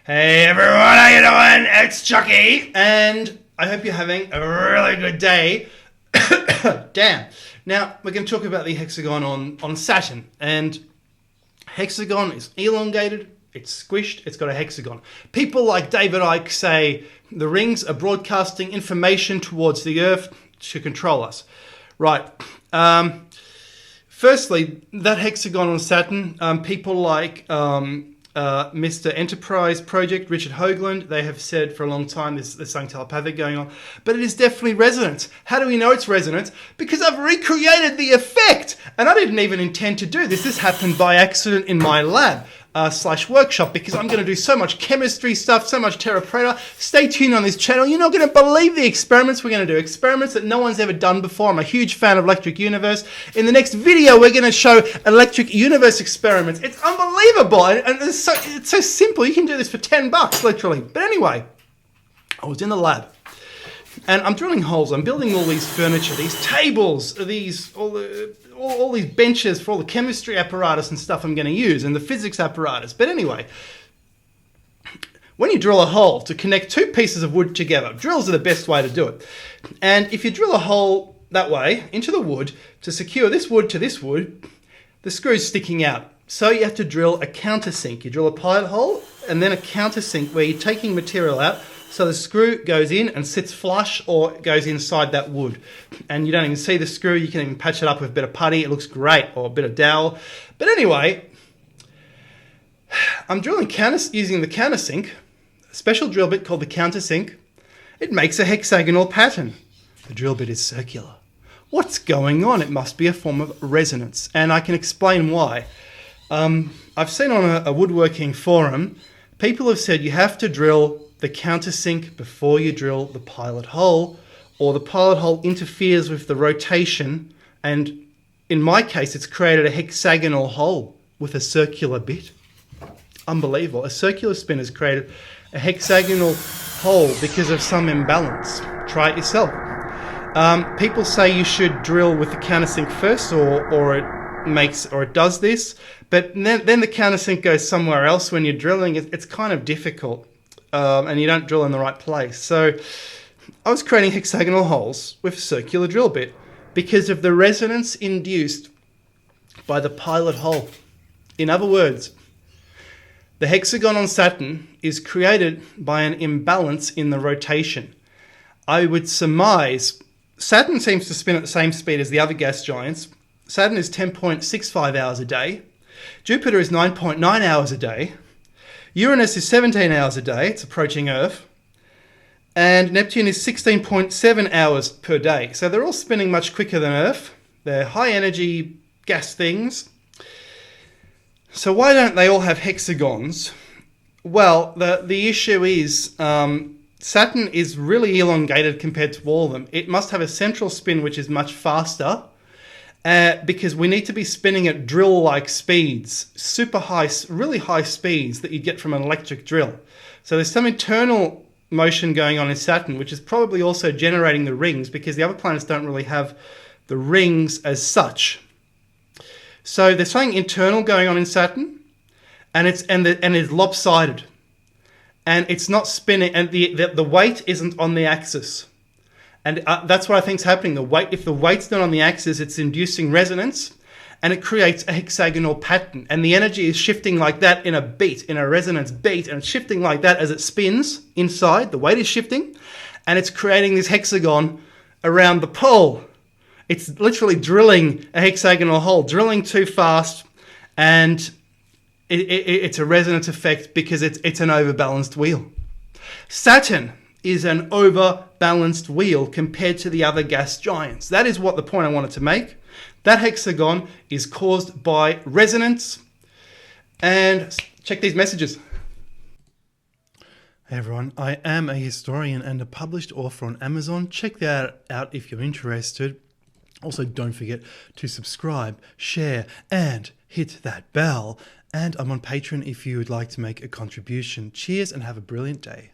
Hey everyone, how you doing? It's Chucky, and I hope you're having a really good day. Damn. Now, we're going to talk about the hexagon on Saturn, and hexagon is elongated, it's squished, it's got a hexagon. People like David Icke say the rings are broadcasting information towards the Earth to control us. Right. Firstly, that hexagon on Saturn, people like Mr. Enterprise Project, Richard Hoagland, they have said for a long time there's something telepathic going on, but it is definitely resonance. How do we know it's resonance? Because I've recreated the effect, and I didn't even intend to do this. This happened by accident in my lab / workshop, because I'm going to do so much chemistry stuff, so much Terra Preta. Stay tuned on this channel. You're not going to believe the experiments we're going to do. Experiments that no one's ever done before. I'm a huge fan of Electric Universe. In the next video, we're going to show Electric Universe experiments. It's unbelievable, and it's so simple. You can do this for $10, literally. But anyway, I was in the lab, and I'm drilling holes. I'm building all these furniture, these tables, all these benches for all the chemistry apparatus and stuff I'm going to use, and the physics apparatus. But anyway, when you drill a hole to connect two pieces of wood together, drills are the best way to do it. And if you drill a hole that way into the wood to secure this wood to this wood, the screw's sticking out. So you have to drill a countersink. You drill a pilot hole and then a countersink where you're taking material out, so the screw goes in and sits flush or goes inside that wood. And you don't even see the screw. You can even patch it up with a bit of putty. It looks great, or a bit of dowel. But anyway, I'm drilling using the countersink, a special drill bit called the countersink. It makes a hexagonal pattern. The drill bit is circular. What's going on? It must be a form of resonance. And I can explain why. I've seen on a woodworking forum, people have said you have to drill the countersink before you drill the pilot hole, or the pilot hole interferes with the rotation, and in my case it's created a hexagonal hole with a circular bit. Unbelievable. A circular spin has created a hexagonal hole because of some imbalance. Try it yourself. People say you should drill with the countersink first, or it does this, but then the countersink goes somewhere else when you're drilling. It's kind of difficult. And you don't drill in the right place. So I was creating hexagonal holes with a circular drill bit because of the resonance induced by the pilot hole. In other words, the hexagon on Saturn is created by an imbalance in the rotation. I would surmise Saturn seems to spin at the same speed as the other gas giants. Saturn is 10.65 hours a day. Jupiter is 9.9 hours a day. Uranus is 17 hours a day, it's approaching Earth, and Neptune is 16.7 hours per day. So they're all spinning much quicker than Earth. They're high energy gas things. So why don't they all have hexagons? Well, the issue is Saturn is really elongated compared to all of them. It must have a central spin which is much faster, because we need to be spinning at drill-like speeds, super high, really high speeds that you get from an electric drill. So there's some internal motion going on in Saturn, which is probably also generating the rings, because the other planets don't really have the rings as such. So there's something internal going on in Saturn, and it's lopsided, and it's not spinning, and the weight isn't on the axis. And that's what I think is happening. If the weight's not on the axis, it's inducing resonance, and it creates a hexagonal pattern. And the energy is shifting like that in a resonance beat, and it's shifting like that as it spins inside. The weight is shifting, and it's creating this hexagon around the pole. It's literally drilling a hexagonal hole, drilling too fast, and it's a resonance effect because it's an overbalanced wheel. Saturn is an overbalanced wheel compared to the other gas giants. That is what the point I wanted to make. That hexagon is caused by resonance. And check these messages. Hey everyone, I am a historian and a published author on Amazon. Check that out if you're interested. Also, don't forget to subscribe, share, and hit that bell. And I'm on Patreon if you would like to make a contribution. Cheers and have a brilliant day.